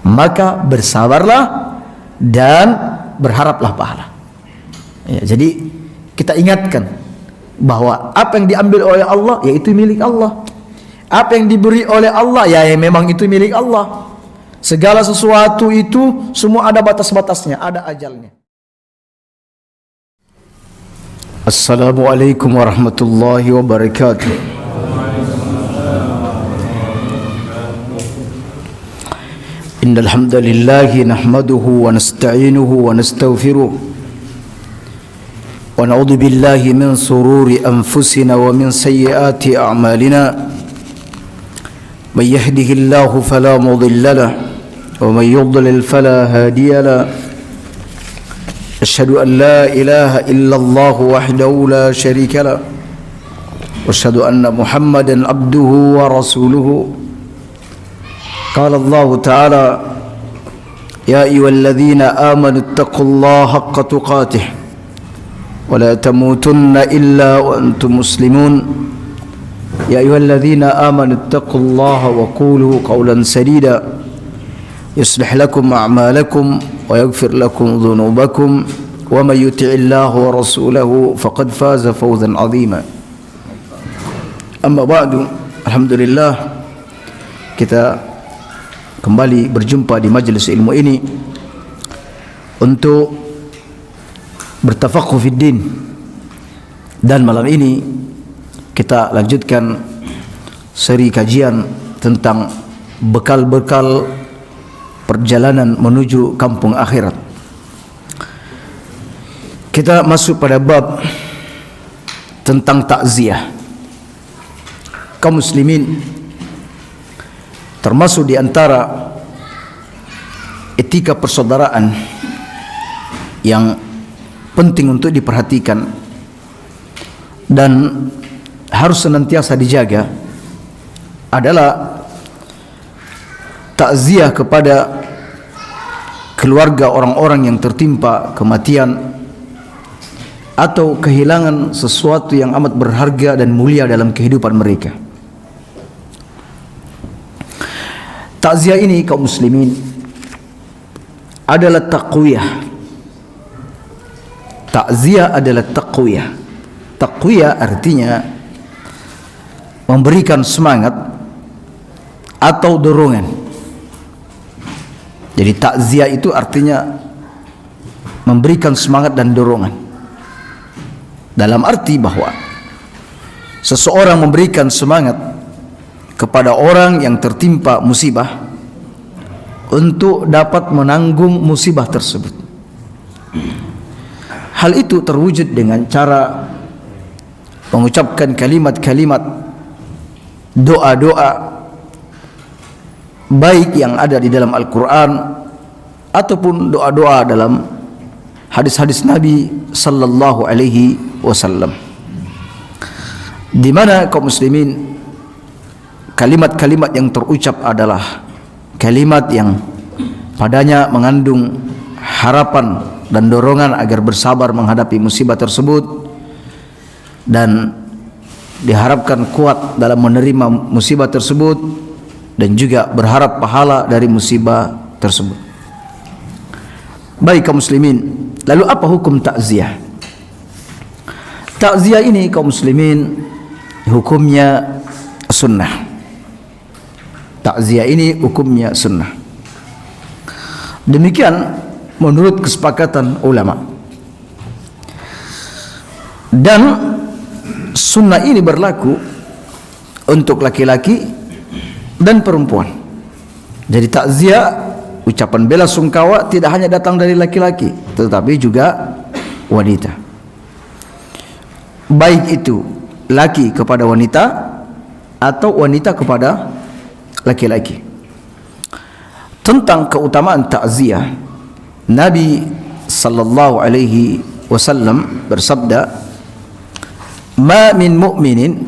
maka bersabarlah dan berharaplah pahala. Ya, jadi kita ingatkan bahwa apa yang diambil oleh Allah yaitu milik Allah. Apa yang diberi oleh Allah ya memang itu milik Allah. Segala sesuatu itu semua ada batas-batasnya, ada ajalnya. Assalamualaikum warahmatullahi wabarakatuh. Innal hamdalillah nahmaduhu wa nasta'inuhu wa nastaghfiruh wa na'udzu billahi min sururi anfusina wa min sayyiati a'malina. من يهده الله فلا مضل له ومن يضلل فلا هادي له أشهد أن لا إله إلا الله وحده لا شريك له وأشهد أن محمدا عبده ورسوله قال الله تعالى يا أيها الذين آمنوا اتقوا الله حق تقاته ولا تموتن إلا وأنتم مسلمون يا أيها الذين آمنوا اتقوا الله وقولوا قولا سديدا يصلح لكم أعمالكم ويغفر لكم ذنوبكم ومن يطع الله ورسوله فقد فاز فوزا عظيما. أما بعد, alhamdulillah kita kembali berjumpa di majelis ilmu ini untuk bertafaqquh fid din, dan malam ini kita lanjutkan seri kajian tentang bekal-bekal perjalanan menuju kampung akhirat. Kita masuk pada bab tentang takziah. Kaum muslimin, termasuk di antara etika persaudaraan yang penting untuk diperhatikan dan harus senantiasa dijaga adalah takziah kepada keluarga orang-orang yang tertimpa kematian atau kehilangan sesuatu yang amat berharga dan mulia dalam kehidupan mereka. Takziah ini, kaum muslimin, adalah taqwiyah. Takziah adalah taqwiyah. Taqwiyah artinya memberikan semangat atau dorongan. Jadi takziah itu artinya memberikan semangat dan dorongan, dalam arti bahwa seseorang memberikan semangat kepada orang yang tertimpa musibah untuk dapat menanggung musibah tersebut. Hal itu terwujud dengan cara mengucapkan kalimat-kalimat, doa-doa baik yang ada di dalam Al-Quran ataupun doa-doa dalam hadis-hadis Nabi sallallahu alaihi wasallam, di mana kaum muslimin kalimat-kalimat yang terucap adalah kalimat yang padanya mengandung harapan dan dorongan agar bersabar menghadapi musibah tersebut, dan diharapkan kuat dalam menerima musibah tersebut, dan juga berharap pahala dari musibah tersebut. Baik kaum muslimin, lalu apa hukum takziah? Takziah ini kaum muslimin hukumnya sunnah. Takziah ini hukumnya sunnah. Demikian menurut kesepakatan ulama. Dan sunnah ini berlaku untuk laki-laki dan perempuan. Jadi takziah, ucapan bela sungkawa, tidak hanya datang dari laki-laki, tetapi juga wanita. Baik itu laki kepada wanita atau wanita kepada laki-laki. Tentang keutamaan takziah, Nabi sallallahu alaihi wasallam bersabda, "Ma min mu'minin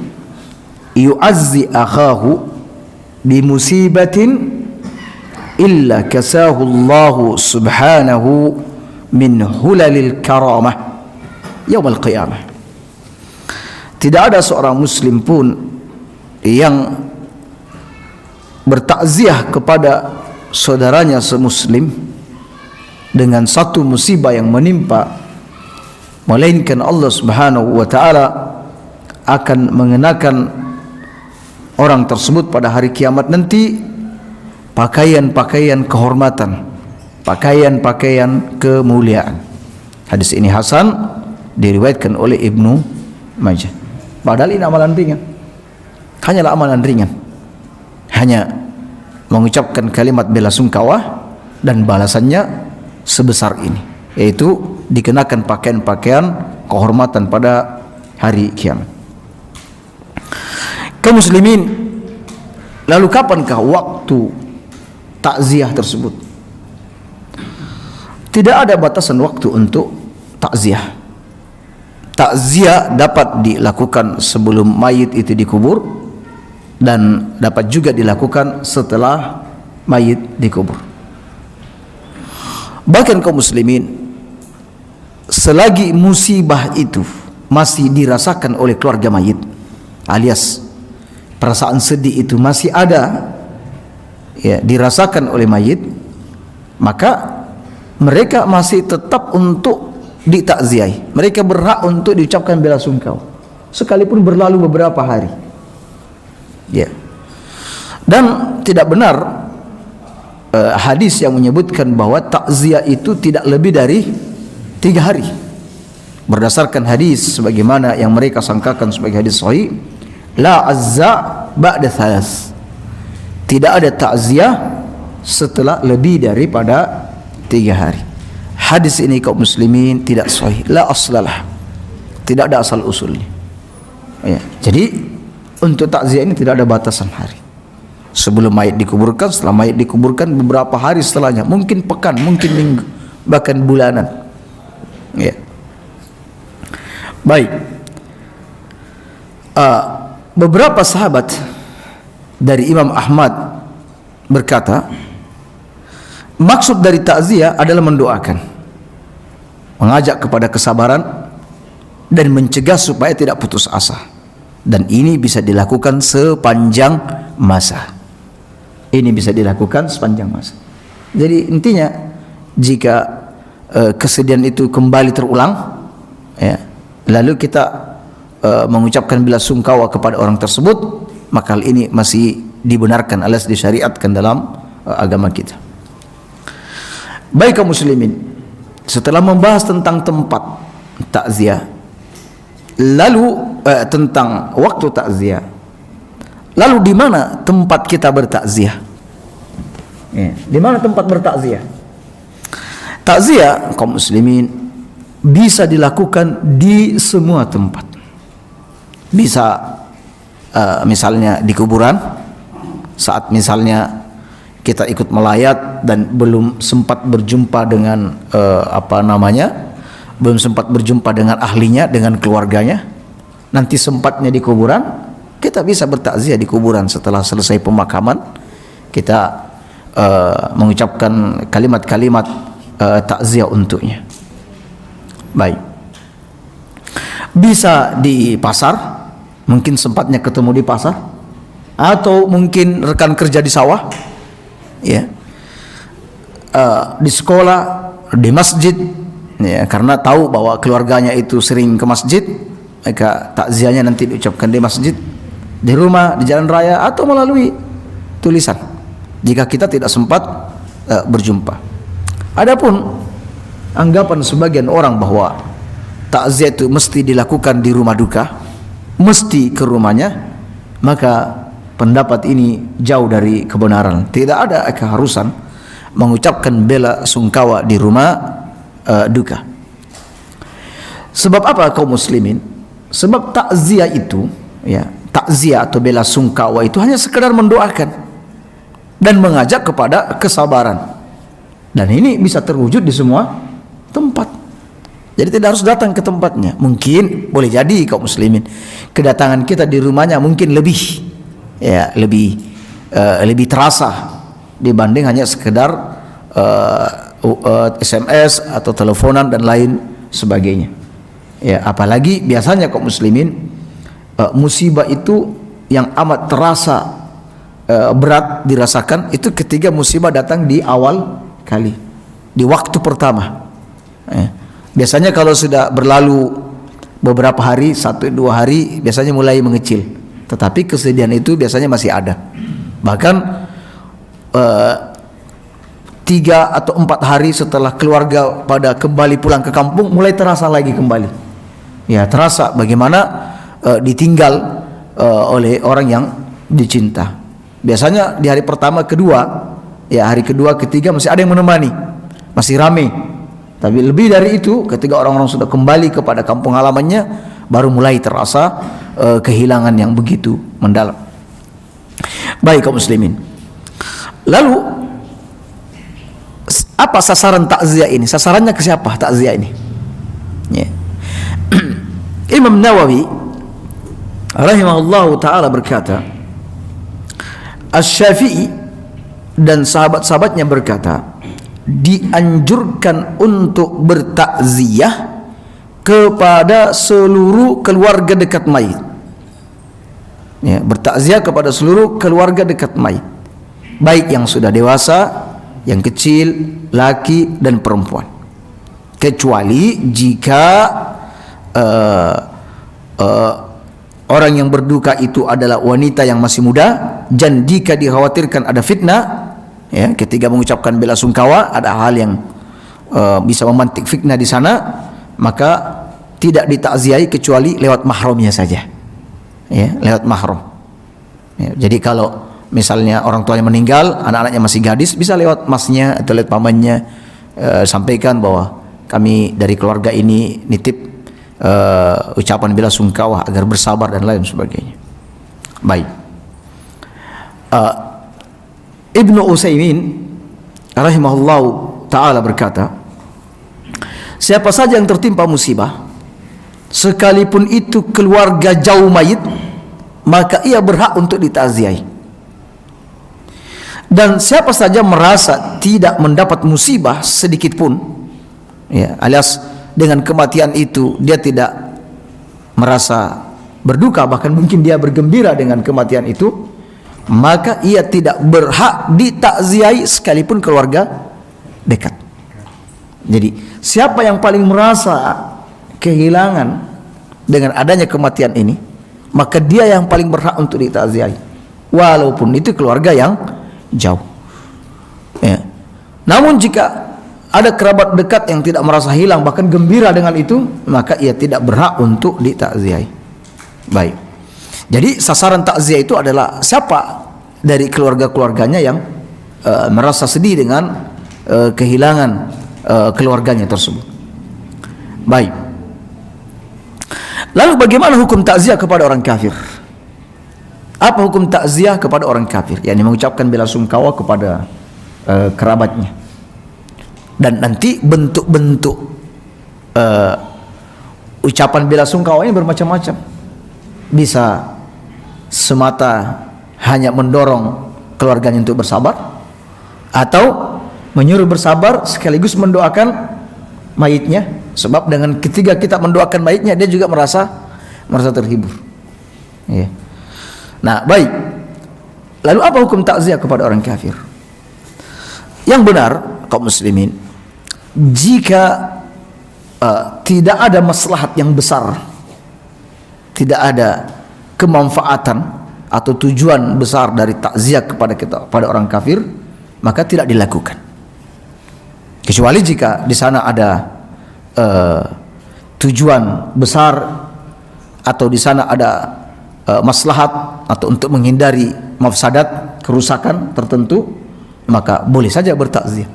yu'azzi akhahu bi musibatin illa kasahu Allah subhanahu min hulalil karamah yaumil qiyamah." Tidak ada seorang muslim pun yang bertakziah kepada saudaranya semuslim dengan satu musibah yang menimpa, melainkan Allah Subhanahu wa taala akan mengenakan orang tersebut pada hari kiamat nanti pakaian-pakaian kehormatan, pakaian-pakaian kemuliaan. Hadis ini hasan, diriwayatkan oleh Ibnu Majah. Padahal ini amalan ringan, hanyalah amalan ringan, hanya mengucapkan kalimat bela sungkawa dan balasannya sebesar ini, yaitu dikenakan pakaian-pakaian kehormatan pada hari kiamat. Kaum muslimin, lalu kapankah waktu takziah tersebut? Tidak ada batasan waktu untuk takziah. Takziah dapat dilakukan sebelum mayit itu dikubur dan dapat juga dilakukan setelah mayit dikubur. Bahkan kaum muslimin, selagi musibah itu masih dirasakan oleh keluarga mayit, alias perasaan sedih itu masih ada, ya, dirasakan oleh mayit, maka mereka masih tetap untuk ditakziahi. Mereka berhak untuk diucapkan bela sungkawa sekalipun berlalu beberapa hari, ya. Dan tidak benar hadis yang menyebutkan bahwa takziah itu tidak lebih dari 3 hari. Berdasarkan hadis sebagaimana yang mereka sangkakan sebagai hadis sahih, la azza ba'da thalas, tidak ada takziah setelah lebih daripada 3 hari. Hadis ini kaum muslimin tidak sahih, la aslalah, tidak ada asal usulnya, ya. Jadi untuk takziah ini tidak ada batasan hari. Sebelum mayit dikuburkan, setelah mayit dikuburkan, beberapa hari setelahnya, mungkin pekan, mungkin minggu, bahkan bulanan, ya. Baik, beberapa sahabat dari Imam Ahmad berkata, maksud dari takziah adalah mendoakan, mengajak kepada kesabaran dan mencegah supaya tidak putus asa, dan ini bisa dilakukan sepanjang masa. Ini bisa dilakukan sepanjang masa. Jadi intinya, jika kesedihan itu kembali terulang, ya, lalu kita mengucapkan bela sungkawa kepada orang tersebut, maka hal ini masih dibenarkan alias disyariatkan dalam agama kita. Baik kaum muslimin, setelah membahas tentang tempat takziah, lalu tentang waktu takziah, lalu di mana tempat kita bertakziah? Ya, di mana tempat bertakziah? Takziah kaum muslimin bisa dilakukan di semua tempat. Bisa misalnya di kuburan, saat misalnya kita ikut melayat dan belum sempat berjumpa dengan belum sempat berjumpa dengan ahlinya, dengan keluarganya, nanti sempatnya di kuburan, kita bisa bertakziah di kuburan. Setelah selesai pemakaman, kita mengucapkan kalimat-kalimat takziah untuknya. Baik, bisa di pasar, mungkin sempatnya ketemu di pasar, atau mungkin rekan kerja di sawah, ya, di sekolah, di masjid, ya, karena tahu bahwa keluarganya itu sering ke masjid, maka takziahnya nanti diucapkan di masjid, di rumah, di jalan raya, atau melalui tulisan jika kita tidak sempat berjumpa. Adapun anggapan sebagian orang bahwa takziah itu mesti dilakukan di rumah duka, mesti ke rumahnya, maka pendapat ini jauh dari kebenaran. Tidak ada keharusan mengucapkan bela sungkawa di rumah duka. Sebab apa kaum muslimin? Sebab takziah itu, ya, takziah atau bela sungkawa itu hanya sekedar mendoakan dan mengajak kepada kesabaran, dan ini bisa terwujud di semua tempat. Jadi tidak harus datang ke tempatnya. Mungkin boleh jadi kaum muslimin, kedatangan kita di rumahnya mungkin lebih, ya, lebih terasa dibanding hanya sekedar SMS atau teleponan dan lain sebagainya. Ya, apalagi biasanya kaum muslimin musibah itu yang amat terasa berat dirasakan itu ketika musibah datang di awal kali, di waktu pertama. Biasanya kalau sudah berlalu beberapa hari, 1-2 hari, biasanya mulai mengecil. Tetapi kesedihan itu biasanya masih ada. Bahkan 3 atau 4 hari setelah keluarga pada kembali pulang ke kampung, mulai terasa lagi kembali. Ya, terasa bagaimana ditinggal oleh orang yang dicinta. Biasanya di hari pertama, kedua, ya hari kedua, ketiga masih ada yang menemani, masih ramai. Tapi lebih dari itu, ketika orang-orang sudah kembali kepada kampung halamannya, baru mulai terasa kehilangan yang begitu mendalam. Baik kaum muslimin. Lalu apa sasaran takziah ini? Sasarannya ke siapa takziah ini? Ya. Imam Nawawi rahimahullahu taala berkata, Asy-Syafi'i dan sahabat-sahabatnya berkata, dianjurkan untuk bertakziah kepada seluruh keluarga dekat mayit. Ya, bertakziah kepada seluruh keluarga dekat mayit, baik yang sudah dewasa, yang kecil, laki dan perempuan, kecuali jika orang yang berduka itu adalah wanita yang masih muda, dan jika dikhawatirkan ada fitnah, ya, ketika mengucapkan bela sungkawa ada hal yang bisa memantik fitnah di sana, maka tidak ditakziahi kecuali lewat mahramnya saja, ya, lewat mahram. Ya, jadi kalau misalnya orang tuanya meninggal, anak-anaknya masih gadis, bisa lewat masnya atau lewat pamannya, sampaikan bahwa kami dari keluarga ini nitip ucapan bela sungkawa agar bersabar dan lain sebagainya. Baik. Ibnu Utsaimin rahimahullahu taala berkata, siapa saja yang tertimpa musibah, sekalipun itu keluarga jauh mayit, maka ia berhak untuk ditakziahi. Dan siapa saja merasa tidak mendapat musibah sedikit pun, ya, alias dengan kematian itu dia tidak merasa berduka, bahkan mungkin dia bergembira dengan kematian itu, maka ia tidak berhak ditakziahi sekalipun keluarga dekat. Jadi siapa yang paling merasa kehilangan dengan adanya kematian ini, maka dia yang paling berhak untuk ditakziahi, walaupun itu keluarga yang jauh, ya. Namun jika ada kerabat dekat yang tidak merasa hilang, bahkan gembira dengan itu, maka ia tidak berhak untuk ditakziahi. Baik. Jadi sasaran takziah itu adalah siapa dari keluarga-keluarganya yang merasa sedih dengan kehilangan keluarganya tersebut. Baik. Lalu bagaimana hukum takziah kepada orang kafir? Apa hukum takziah kepada orang kafir? Yang mengucapkan bela sungkawa kepada kerabatnya. Dan nanti bentuk-bentuk ucapan bela sungkawa ini bermacam-macam. Bisa semata hanya mendorong keluarganya untuk bersabar, atau menyuruh bersabar sekaligus mendoakan mayitnya, sebab dengan ketika kita mendoakan mayitnya, dia juga merasa terhibur, ya. Nah, baik. Lalu apa hukum takziah kepada orang kafir? Yang benar, kaum muslimin, jika tidak ada maslahat yang besar, tidak ada kemanfaatan atau tujuan besar dari takziah kepada orang kafir, maka tidak dilakukan. Kecuali jika di sana ada tujuan besar, atau di sana ada maslahat atau untuk menghindari mafsadat, kerusakan tertentu, maka boleh saja bertakziah.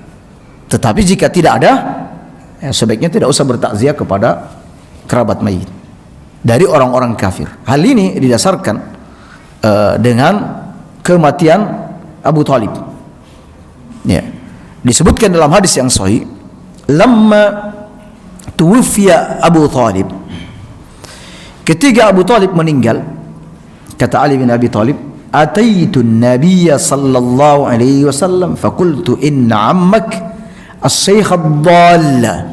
Tetapi jika tidak ada, ya, sebaiknya tidak usah bertakziah kepada kerabat mayit dari orang-orang kafir. Hal ini didasarkan dengan kematian Abu Thalib. Ya, disebutkan dalam hadis yang sahih, lamma tuwfiya Abu Thalib, ketika Abu Thalib meninggal, kata Ali bin Abi Thalib, ataitu an-nabiyya sallallahu alaihi wasallam faqultu inna ammak as-shaykh ad-dalla,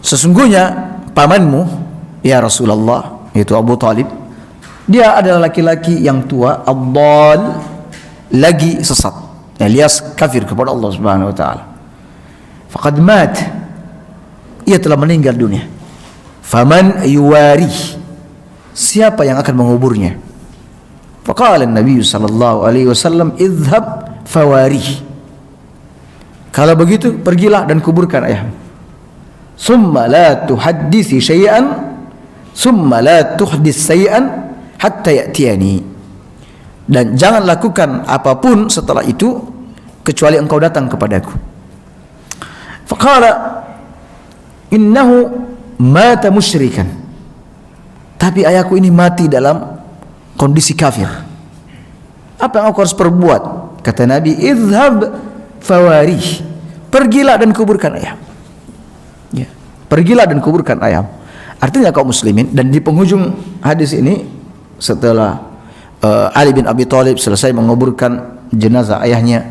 sesungguhnya pamanmu ya Rasulullah, yaitu Abu Thalib, dia adalah laki-laki yang tua, ad-dall, lagi sesat, alias kafir kepada Allah Subhanahu wa taala. Faqad mat, ia telah meninggal dunia. Faman yuwari, siapa yang akan menguburnya? Faqala Nabi sallallahu alaihi wasallam, idhhab fawari. Kalau begitu, pergilah dan kuburkan ayahmu. Summa la tuhaddisi syai'an, summa la tuhdis syai'an hatta ya'tiyani. Dan jangan lakukan apapun setelah itu kecuali engkau datang kepadaku. Faqala innahu mata musyrikan. Tapi ayahku ini mati dalam kondisi kafir. Apa yang aku harus perbuat? Kata Nabi, idhhab fawarih. Pergilah dan kuburkan ayah. Ya. Pergilah dan kuburkan ayah. Artinya kaum muslimin, dan di penghujung hadis ini setelah Ali bin Abi Thalib selesai menguburkan jenazah ayahnya,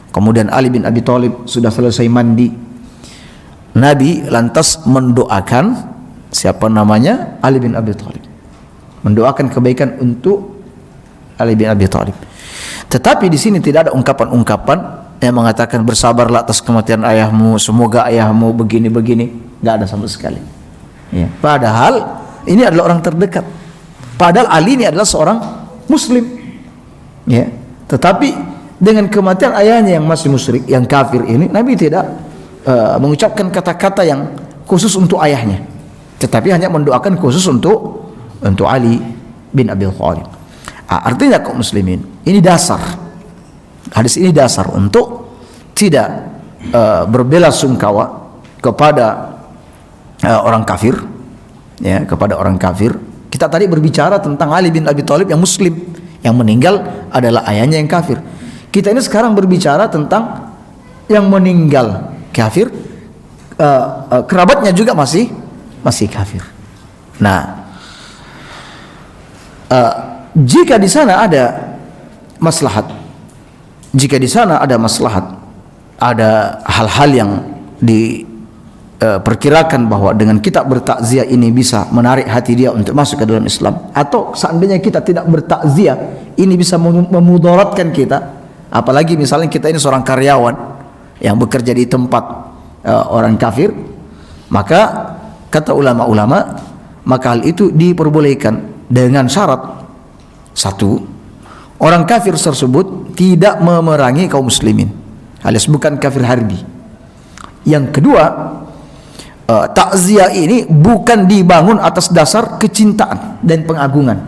kemudian Ali bin Abi Thalib sudah selesai mandi, Nabi lantas mendoakan siapa namanya? Ali bin Abi Thalib. Mendoakan kebaikan untuk Ali bin Abi Thalib. Tetapi di sini tidak ada ungkapan-ungkapan yang mengatakan bersabarlah atas kematian ayahmu, semoga ayahmu begini-begini, enggak ada sama sekali. Ya. Padahal ini adalah orang terdekat. Padahal Ali ini adalah seorang Muslim, ya. Tetapi dengan kematian ayahnya yang masih musyrik, yang kafir ini, Nabi tidak mengucapkan kata-kata yang khusus untuk ayahnya, tetapi hanya mendoakan khusus untuk Ali bin Abi Thalib. Artinya kaum muslimin, ini dasar. Hadis ini dasar untuk tidak berbela sungkawa kepada orang kafir, ya, kepada orang kafir. Kita tadi berbicara tentang Ali bin Abi Thalib yang muslim, yang meninggal adalah ayahnya yang kafir. Kita ini sekarang berbicara tentang yang meninggal kafir, kerabatnya juga masih kafir. Nah, jika di sana ada maslahat, ada hal-hal yang perkirakan bahwa dengan kita bertakziah ini bisa menarik hati dia untuk masuk ke dalam Islam, atau seandainya kita tidak bertakziah ini bisa memudaratkan kita, apalagi misalnya kita ini seorang karyawan yang bekerja di tempat orang kafir, maka kata ulama-ulama, maka hal itu diperbolehkan dengan syarat: satu, orang kafir tersebut tidak memerangi kaum muslimin, alias bukan kafir harbi. Yang kedua, takziah ini bukan dibangun atas dasar kecintaan dan pengagungan,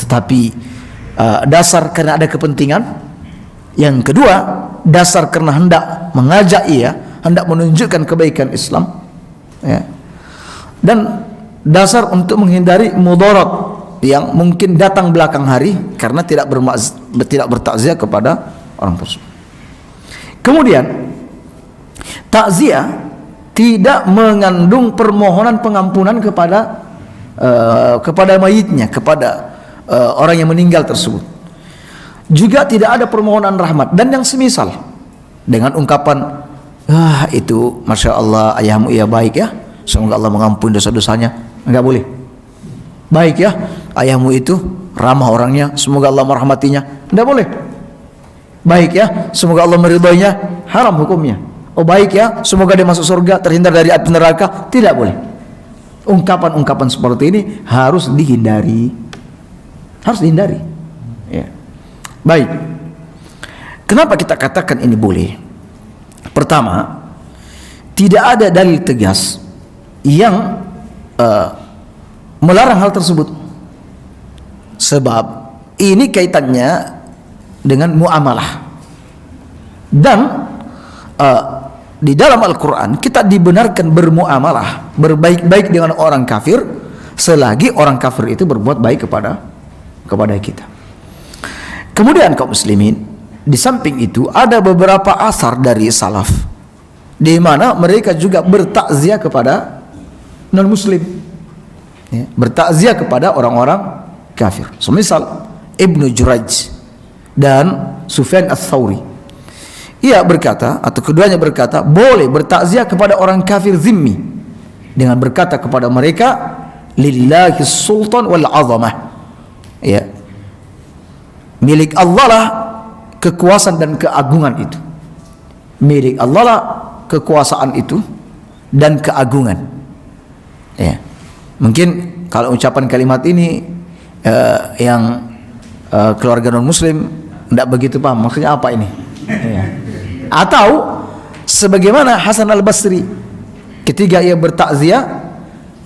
tetapi dasar karena ada kepentingan. Yang kedua, dasar karena hendak mengajak ia, hendak menunjukkan kebaikan Islam, ya. Dan dasar untuk menghindari mudarat yang mungkin datang belakang hari karena tidak bertakziah kepada orang tersebut. Kemudian takziah tidak mengandung permohonan pengampunan kepada mayitnya, kepada orang yang meninggal tersebut. Juga tidak ada permohonan rahmat dan yang semisal dengan ungkapan, itu masya Allah ayahmu ia baik ya, semoga Allah mengampuni dosa-dosanya. Enggak boleh. Baik ya, ayahmu itu ramah orangnya, semoga Allah merahmatinya. Enggak boleh. Baik ya, semoga Allah meridhoinya. Haram hukumnya. Oh baik ya, semoga dia masuk surga, terhindar dari api neraka. Tidak boleh. Ungkapan-ungkapan seperti ini harus dihindari. Harus dihindari, ya. Baik. Kenapa kita katakan ini boleh? Pertama, tidak ada dalil tegas yang melarang hal tersebut. Sebab ini kaitannya dengan muamalah. Dan di dalam Al-Quran kita dibenarkan bermuamalah, berbaik-baik dengan orang kafir selagi orang kafir itu berbuat baik kepada kita. Kemudian kaum muslimin, di samping itu ada beberapa asar dari salaf di mana mereka juga bertakziah kepada non muslim, ya, bertakziah kepada orang-orang kafir. Semisal Ibnu Jurayj dan Sufyan Ats-Tsauri, ia berkata, atau keduanya berkata, boleh bertakziah kepada orang kafir zimmi dengan berkata kepada mereka, lillahi sultan wal azamah, ya, milik Allah lah kekuasaan dan keagungan itu. Milik Allah lah kekuasaan itu dan keagungan. Ya. Mungkin kalau ucapan kalimat ini yang keluarga non muslim tidak begitu paham maksudnya apa ini. Ya. Atau sebagaimana Hasan al-Basri ketika ia bertakziah,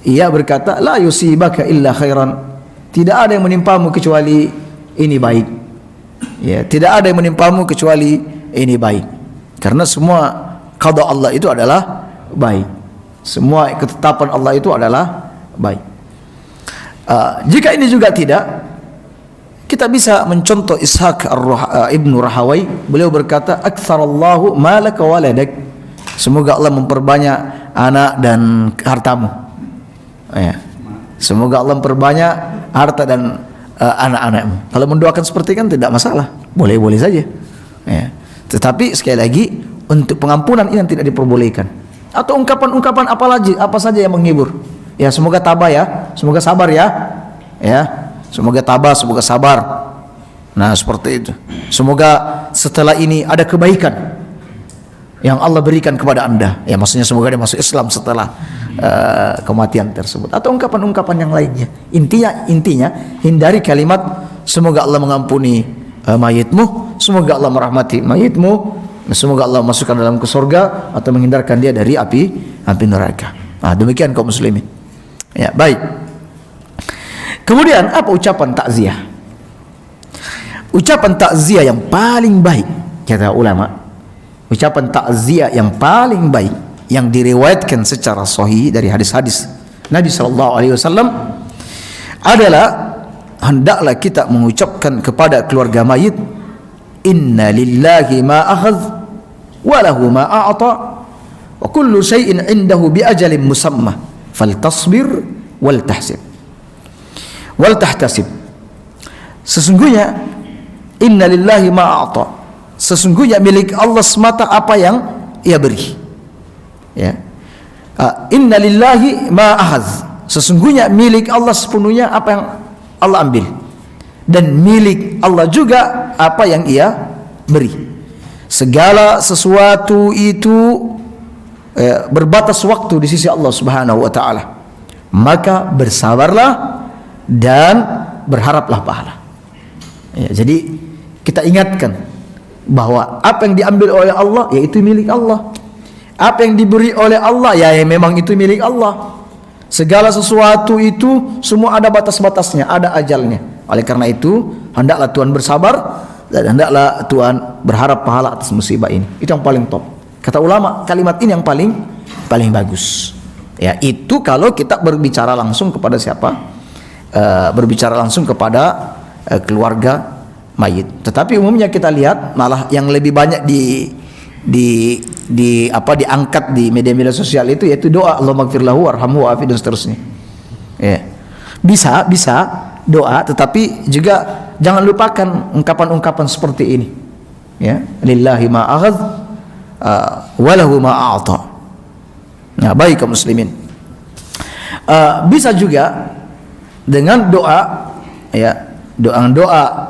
ia berkata, la yusibaka illa khairan, tidak ada yang menimpamu kecuali ini baik. Ya, tidak ada yang menimpamu kecuali ini baik. Karena semua qada Allah itu adalah baik. Semua ketetapan Allah itu adalah baik. Jika ini juga tidak, kita bisa mencontoh Ishaq ibnu Rahawai. Beliau berkata, aktsarallahu malaka waladak, semoga Allah memperbanyak anak dan hartamu. Ya. Semoga Allah memperbanyak harta dan anak-anakmu. Kalau mendoakan seperti kan tidak masalah, boleh-boleh saja. Ya. Tetapi sekali lagi untuk pengampunan ini yang tidak diperbolehkan. Atau ungkapan-ungkapan apa saja yang menghibur. Ya, semoga tabah ya, semoga sabar ya. Ya. Semoga tabah, semoga sabar. Nah, seperti itu. Semoga setelah ini ada kebaikan yang Allah berikan kepada Anda. Ya, maksudnya semoga dia masuk Islam setelah kematian tersebut. Atau ungkapan-ungkapan yang lainnya. Intinya hindari kalimat semoga Allah mengampuni mayitmu, semoga Allah merahmati mayitmu, semoga Allah masukkan dalam ke surga, atau menghindarkan dia dari api neraka. Nah, demikian kaum muslimin. Ya, baik. Kemudian apa ucapan takziah? Ucapan takziah yang paling baik, kata ulama, ucapan takziah yang paling baik yang diriwayatkan secara sahih dari hadis-hadis Nabi SAW adalah hendaklah kita mengucapkan kepada keluarga mayit, inna lillahi ma akhadh wa lahu ma a'ta wa kullu syai'in 'indahu bi ajalin musamma faltasbir wal tahsib wal tahtasib. Sesungguhnya inna lillahi ma a'ta, sesungguhnya milik Allah semata apa yang ia beri. Ya. Inna lillahi ma akhadh, sesungguhnya milik Allah sepenuhnya apa yang Allah ambil, dan milik Allah juga apa yang ia beri. Segala sesuatu itu berbatas waktu di sisi Allah Subhanahu wa taala. Maka bersabarlah dan berharaplah pahala. Ya, jadi kita ingatkan bahwa apa yang diambil oleh Allah yaitu milik Allah. Apa yang diberi oleh Allah ya memang itu milik Allah. Segala sesuatu itu semua ada batas-batasnya, ada ajalnya. Oleh karena itu hendaklah Tuhan bersabar dan hendaklah Tuhan berharap pahala atas musibah ini. Itu yang paling top. Kata ulama, kalimat ini yang paling bagus. Ya, itu kalau kita berbicara langsung kepada siapa? Berbicara langsung kepada keluarga mayit. Tetapi umumnya kita lihat malah yang lebih banyak diangkat di media-media sosial itu yaitu doa Allahumma ighfir lahu warhamhu wa'afi dan seterusnya. Ya. Bisa doa, tetapi juga jangan lupakan ungkapan-ungkapan seperti ini. Ya, lillahi ma akhadh wa lahu ma a'ta. Nah, baik kaum muslimin. Bisa juga dengan doa, ya, doa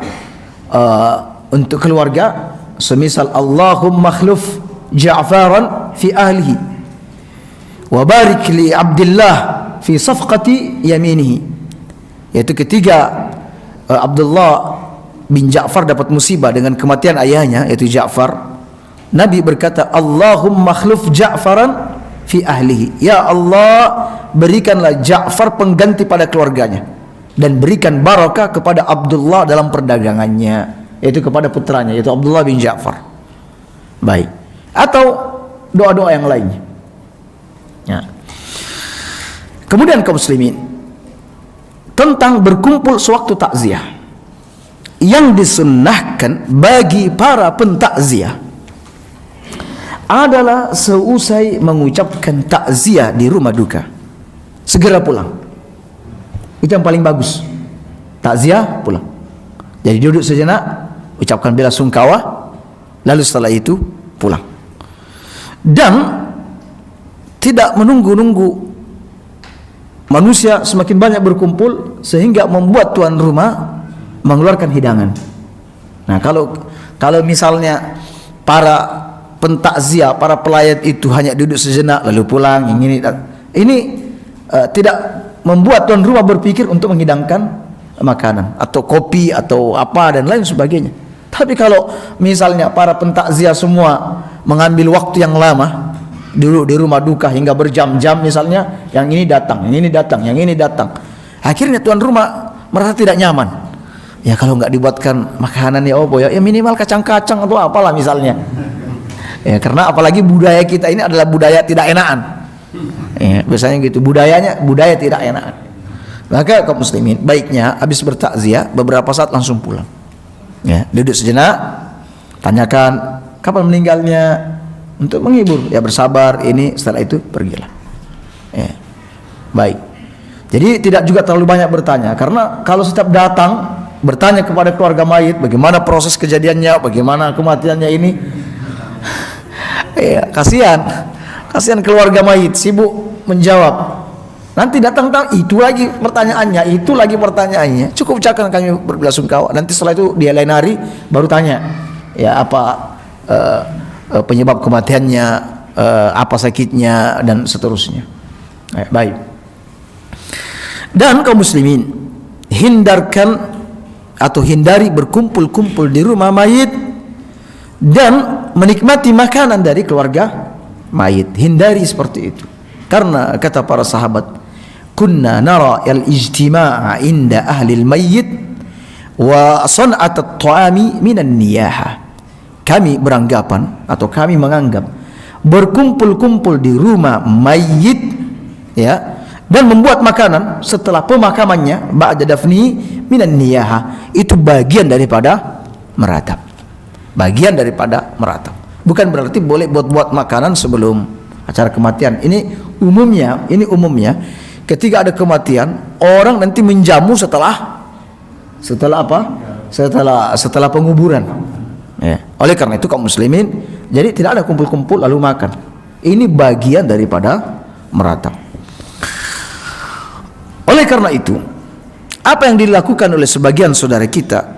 untuk keluarga, semisal Allahumma akhluf Ja'faran fi ahlihi wa barik li Abdullah fi safqati yaminihi. Yaitu ketika Abdullah bin Ja'far dapat musibah dengan kematian ayahnya yaitu Ja'far, Nabi berkata, Allahumma akhluf Ja'faran fi ahlihi, ya Allah berikanlah Ja'far pengganti pada keluarganya, dan berikan barakah kepada Abdullah dalam perdagangannya, yaitu kepada putranya yaitu Abdullah bin Ja'far. Baik. Atau doa-doa yang lainnya. Ya. Kemudian kaum muslimin, tentang berkumpul sewaktu takziah, yang disunnahkan bagi para pentakziah adalah seusai mengucapkan takziah di rumah duka segera pulang. Itu yang paling bagus. Takziah pulang. Jadi duduk sejenak, ucapkan bela sungkawa, lalu setelah itu pulang. Dan tidak menunggu-nunggu manusia semakin banyak berkumpul sehingga membuat tuan rumah mengeluarkan hidangan. Nah, kalau Kalau misalnya para pentakziah, para pelayat itu hanya duduk sejenak lalu pulang, yang ini tidak membuat tuan rumah berpikir untuk menghidangkan makanan atau kopi atau apa dan lain sebagainya. Tapi kalau misalnya para pentakziah semua mengambil waktu yang lama dulu di rumah duka hingga berjam-jam, misalnya yang ini datang, yang ini datang, yang ini datang, akhirnya tuan rumah merasa tidak nyaman. Ya kalau nggak dibuatkan makanan ya ya minimal kacang-kacang atau apalah misalnya. Ya, karena apalagi budaya kita ini adalah budaya tidak enakan. Ya, biasanya gitu, budaya tidak enakan. Maka kaum muslimin baiknya habis bertakziah beberapa saat langsung pulang. Ya, duduk sejenak, tanyakan kapan meninggalnya untuk menghibur. Ya bersabar ini, setelah itu pergilah. Ya. Baik. Jadi tidak juga terlalu banyak bertanya, karena kalau setiap datang bertanya kepada keluarga mayit bagaimana proses kejadiannya, bagaimana kematiannya ini. Ya, kasihan keluarga mayit sibuk menjawab. Nanti datang itu lagi pertanyaannya. Cukup ucapkan kami berbelasungkawa. Nanti setelah itu dia lain hari baru tanya, ya apa penyebab kematiannya, apa sakitnya dan seterusnya. Baik. Dan kaum muslimin hindari berkumpul-kumpul di rumah mayit dan menikmati makanan dari keluarga mayit. Hindari seperti itu. Karena kata para sahabat, kunna nara al-ijtima'a inda ahli al-mayyit wa san'at at-ta'ami minan niyaha. Kami beranggapan atau kami menganggap berkumpul-kumpul di rumah mayit, ya, dan membuat makanan setelah pemakamannya, ba'da dafni minan niyaha, itu bagian daripada meratap. Bukan berarti boleh buat makanan sebelum acara kematian. Ini umumnya ketika ada kematian, orang nanti menjamu setelah apa? Setelah penguburan. Ya. Oleh karena itu kaum muslimin, jadi tidak ada kumpul-kumpul lalu makan. Ini bagian daripada meratap. Oleh karena itu, apa yang dilakukan oleh sebagian saudara kita,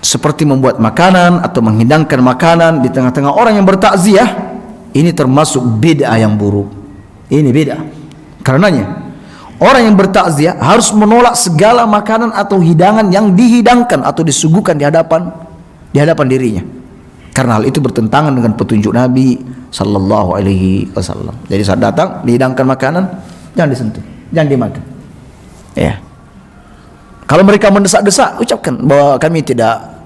seperti membuat makanan atau menghidangkan makanan di tengah-tengah orang yang bertakziah, ini termasuk bid'ah yang buruk. Ini bid'ah. Karenanya orang yang bertakziah harus menolak segala makanan atau hidangan yang dihidangkan atau disuguhkan di hadapan dirinya. Karena hal itu bertentangan dengan petunjuk Nabi sallallahu alaihi wasallam. Jadi saat datang dihidangkan makanan, jangan disentuh, jangan dimakan. Ya. Kalau mereka mendesak-desak, ucapkan bahwa kami tidak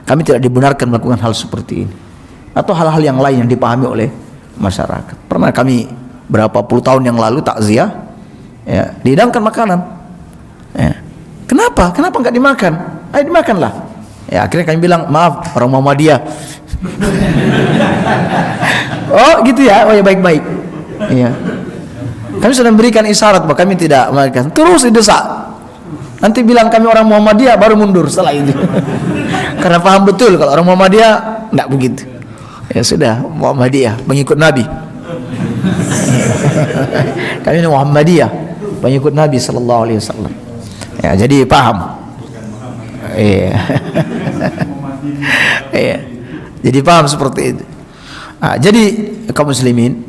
kami tidak dibenarkan melakukan hal seperti ini atau hal-hal yang lain yang dipahami oleh masyarakat. Pernah kami berapa puluh tahun yang lalu takziah, ya, dihidangkan makanan. Ya. Kenapa nggak dimakan? Ayo dimakanlah. Ya, akhirnya kami bilang maaf, orang Muhammadiyah. Oh gitu ya, oh ya baik-baik. Iya. Kami sudah memberikan isyarat bahwa kami tidak makan. Terus didesak. Nanti bilang kami orang Muhammadiyah, baru mundur setelah itu. Karena paham betul kalau orang Muhammadiyah tidak begitu. Ya sudah, Muhammadiyah, pengikut Nabi. Kami ini Muhammadiyah, pengikut Nabi sallallahu alaihi wasallam. Ya, jadi paham. Iya. Iya. Jadi paham seperti itu. Jadi kaum muslimin,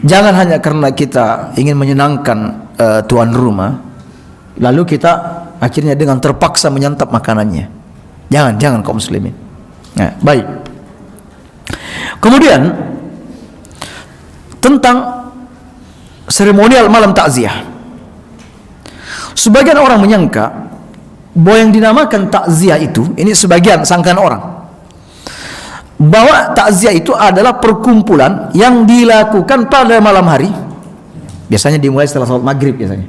jangan hanya karena kita ingin menyenangkan tuan rumah, lalu kita akhirnya dengan terpaksa menyantap makanannya. Jangan kaum muslimin. Nah, baik. Kemudian tentang seremonial malam takziah. Sebagian orang menyangka bahwa yang dinamakan takziah itu, ini sebagian sangkaan orang, bahwa takziah itu adalah perkumpulan yang dilakukan pada malam hari. Biasanya dimulai setelah salat maghrib biasanya,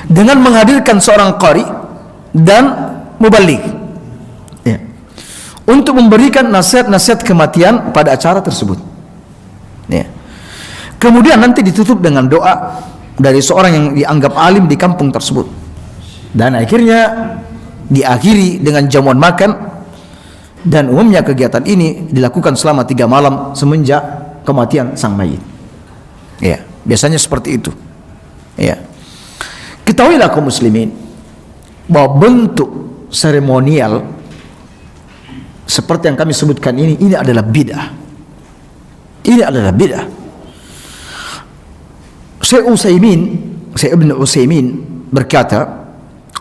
dengan menghadirkan seorang qari dan mubaligh, ya, untuk memberikan nasihat-nasihat kematian pada acara tersebut, ya. Kemudian nanti ditutup dengan doa dari seorang yang dianggap alim di kampung tersebut, dan akhirnya diakhiri dengan jamuan makan. Dan umumnya kegiatan ini dilakukan selama 3 malam semenjak kematian sang mayit. Ya, biasanya seperti itu. Ya. Ketahuilah kaum muslimin bahwa bentuk seremonial seperti yang kami sebutkan ini adalah bid'ah. Ini adalah bid'ah. Syekh Ibn Utsaimin berkata,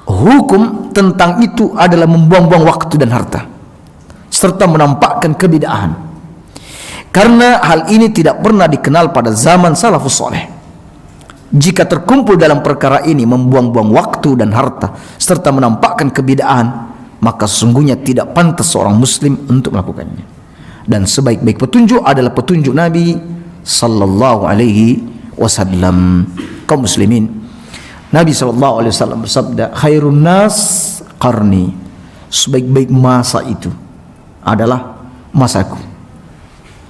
hukum tentang itu adalah membuang-buang waktu dan harta serta menampakkan kebid'ahan, karena hal ini tidak pernah dikenal pada zaman salafus saleh. Jika terkumpul dalam perkara ini membuang-buang waktu dan harta serta menampakkan kebid'ahan, maka sesungguhnya tidak pantas seorang muslim untuk melakukannya. Dan sebaik-baik petunjuk adalah petunjuk Nabi sallallahu alaihi wasallam. Kaum muslimin, Nabi sallallahu alaihi wasallam bersabda, khairun nas qarni, sebaik-baik masa itu adalah masaku.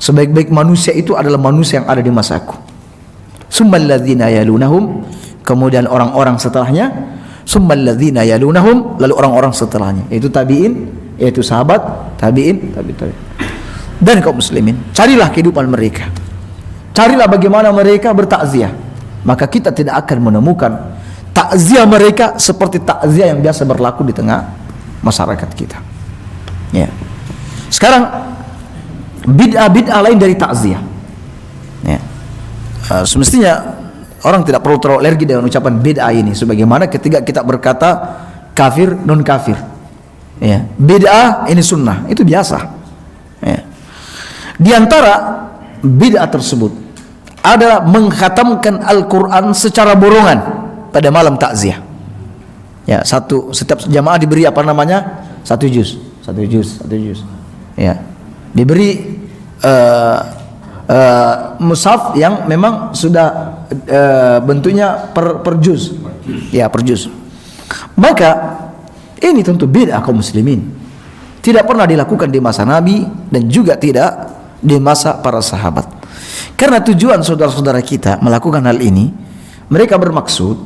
Sebaik-baik manusia itu adalah manusia yang ada di masaku. Summal ladzina yalunahum, kemudian orang-orang setelahnya. Summal ladzina yalunahum, lalu orang-orang setelahnya, yaitu tabi'in, yaitu sahabat, tabi'in, tabi'in. Dan kaum muslimin, carilah kehidupan mereka. Carilah bagaimana mereka bertakziah. Maka kita tidak akan menemukan takziah mereka seperti takziah yang biasa berlaku di tengah masyarakat kita. Ya. Sekarang bid'ah lain dari takziah. Ya. Semestinya orang tidak perlu terlalu alergi dengan ucapan bid'ah ini, sebagaimana ketika kita berkata kafir, non kafir. Ya. Bid'ah ini sunnah, itu biasa. Ya. Di antara bid'ah tersebut adalah mengkhatamkan Al-Quran secara borongan pada malam takziah. Ya, setiap jamaah diberi apa namanya? Satu juz. Ya, diberi mushaf yang memang sudah bentuknya per juz. Ya, per juz. Maka ini tentu bid'ah kaum muslimin. Tidak pernah dilakukan di masa Nabi dan juga tidak di masa para sahabat. Karena tujuan saudara-saudara kita melakukan hal ini, mereka bermaksud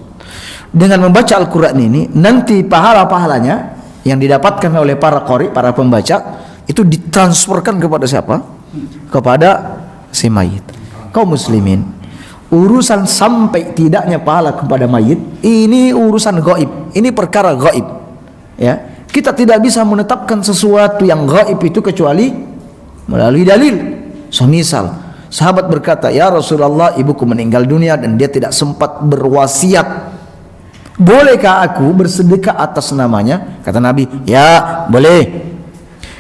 dengan membaca Al-Quran ini, nanti pahala-pahalanya yang didapatkan oleh para qari, para pembaca, itu ditransferkan kepada siapa? Kepada si mayit. Kaum muslimin, urusan sampai tidaknya pahala kepada mayit, ini urusan gaib, ini perkara gaib. Ya, kita tidak bisa menetapkan sesuatu yang gaib itu kecuali melalui dalil. Semisal sahabat berkata, ya Rasulullah, ibuku meninggal dunia dan dia tidak sempat berwasiat, bolehkah aku bersedekah atas namanya? Kata Nabi, ya boleh.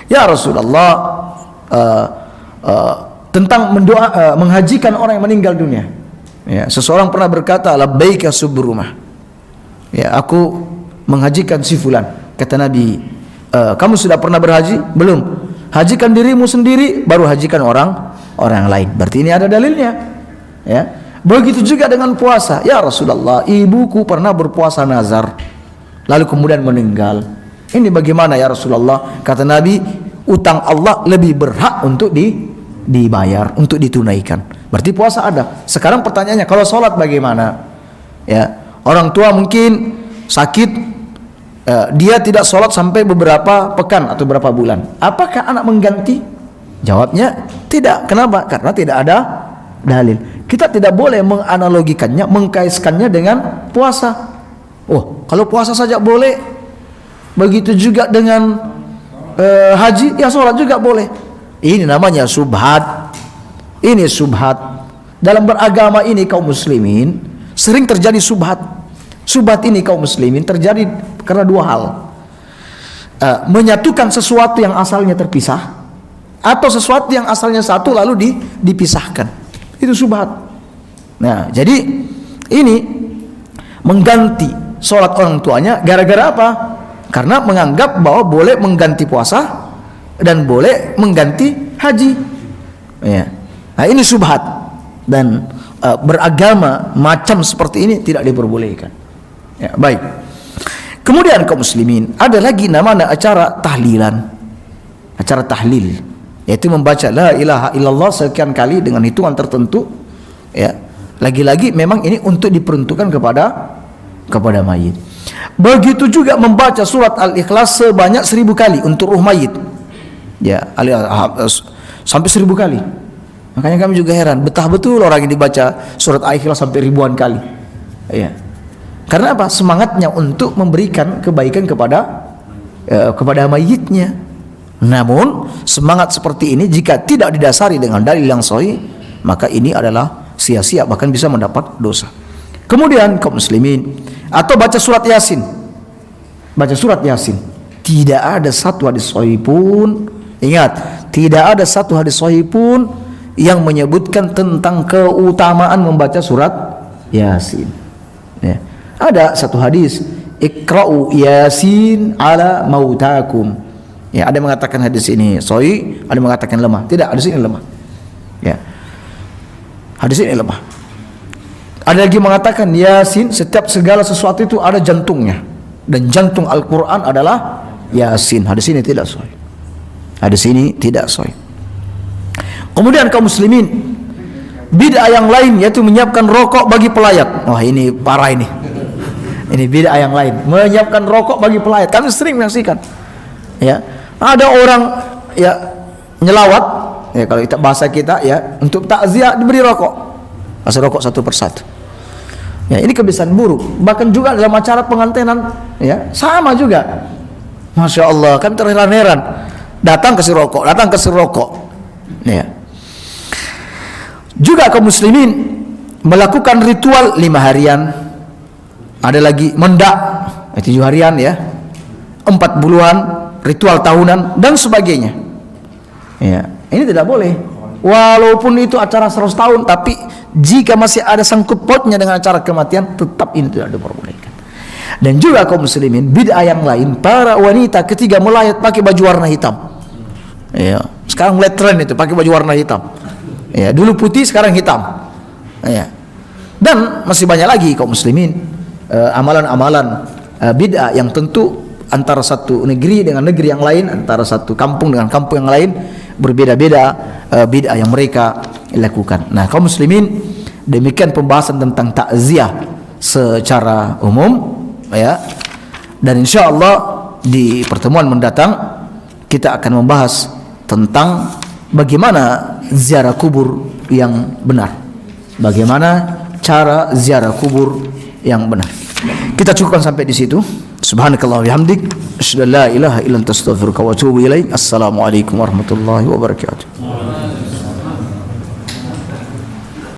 Ya Rasulullah, tentang menghajikan orang yang meninggal dunia, ya, seseorang pernah berkata, labbaika subrumah, ya, aku menghajikan si fulan. Kata Nabi, kamu sudah pernah berhaji? Belum. Hajikan dirimu sendiri, baru hajikan orang lain. Berarti ini ada dalilnya. Ya. Begitu juga dengan puasa. Ya Rasulullah, ibuku pernah berpuasa nazar, lalu kemudian meninggal. Ini bagaimana ya Rasulullah? Kata Nabi, utang Allah lebih berhak untuk dibayar, untuk ditunaikan. Berarti puasa ada. Sekarang pertanyaannya, kalau sholat bagaimana? Ya, orang tua mungkin sakit, dia tidak sholat sampai beberapa pekan atau beberapa bulan. Apakah anak mengganti? Jawabnya tidak. Kenapa? Karena tidak ada dalil. Kita tidak boleh menganalogikannya, mengkaiskannya dengan puasa. Oh, kalau puasa saja boleh, begitu juga dengan haji, ya sholat juga boleh. Ini namanya subhat. Ini subhat. Dalam beragama ini kaum muslimin sering terjadi subhat. Subhat ini kaum muslimin terjadi karena dua hal. Menyatukan sesuatu yang asalnya terpisah, atau sesuatu yang asalnya satu lalu dipisahkan. Itu subhat. Nah, jadi ini mengganti sholat orang tuanya gara-gara apa? Karena menganggap bahwa boleh mengganti puasa dan boleh mengganti haji. Ya. Nah, ini subhat, dan beragama macam seperti ini tidak diperbolehkan. Ya, baik. Kemudian kaum muslimin, ada lagi namanya acara tahlilan. Acara tahlil, yaitu membaca la ilaha illallah sekian kali dengan hitungan tertentu. Ya. Lagi-lagi memang ini untuk diperuntukkan kepada mayit. Begitu juga membaca surat Al-Ikhlas sebanyak 1000 kali untuk ruh mayit. Ya, sampai 1000 kali. Makanya kami juga heran, betah betul orang yang dibaca surat Al-Ikhlas sampai ribuan kali. Ya. Karena apa? Semangatnya untuk memberikan kebaikan kepada mayitnya. Namun semangat seperti ini jika tidak didasari dengan dalil yang sahih, maka ini adalah sia-sia, bahkan bisa mendapat dosa. Kemudian kaum muslimin, atau baca surat Yasin. Baca surat Yasin. Tidak ada satu hadis sahih pun, ingat, tidak ada satu hadis sahih pun yang menyebutkan tentang keutamaan membaca surat Yasin. Ya. Ada satu hadis, Iqra'u Yasin ala mautakum. Ya, ada yang mengatakan hadis ini sahih, ada yang mengatakan lemah. Tidak, hadis ini lemah. Ya. Hadis ini lemah. Ada lagi mengatakan Yasin, setiap segala sesuatu itu ada jantungnya, dan jantung Al-Quran adalah Yasin. Hadis ini tidak sahih. Hadis ini tidak sahih. Kemudian kaum muslimin, bid'ah yang lain yaitu menyiapkan rokok bagi pelayat. Wah, ini parah ini. Ini bid'ah yang lain, menyiapkan rokok bagi pelayat. Kami sering menyaksikan. Ya, ada orang ya nyelawat, ya kalau kita bahasa kita ya, untuk takziah diberi rokok, kasih rokok satu persatu. Ya, ini kebiasaan buruk. Bahkan juga dalam acara pengantinan, ya sama juga. Masya Allah, kan terheran-heran, datang kasih rokok, datang kasih rokok. Ya. Juga kaum muslimin melakukan ritual 5 harian, ada lagi mendak 7 harian ya, 4 bulan, ritual tahunan dan sebagainya. Ya, ini tidak boleh. Walaupun itu acara 100 tahun, tapi jika masih ada sangkut pautnya dengan acara kematian, tetap ini tidak diperbolehkan. Dan juga kaum muslimin, bid'ah yang lain, para wanita ketika melayat pakai baju warna hitam. Ya, sekarang mulai tren itu pakai baju warna hitam. Ya, dulu putih, sekarang hitam. Ya. Dan masih banyak lagi kaum muslimin amalan-amalan bid'ah yang tentu antara satu negeri dengan negeri yang lain, antara satu kampung dengan kampung yang lain, berbeda-beda bid'ah yang mereka lakukan. Nah, kaum muslimin, demikian pembahasan tentang takziah secara umum ya. Dan insyaallah di pertemuan mendatang kita akan membahas tentang bagaimana ziarah kubur yang benar. Bagaimana cara ziarah kubur yang benar. Kita cukupkan sampai di situ. Subhanakallah wa bihamdik, asyhadu an la ilaha illa anta astaghfiruka wa atubu ilaik. Assalamualaikum warahmatullahi wabarakatuh.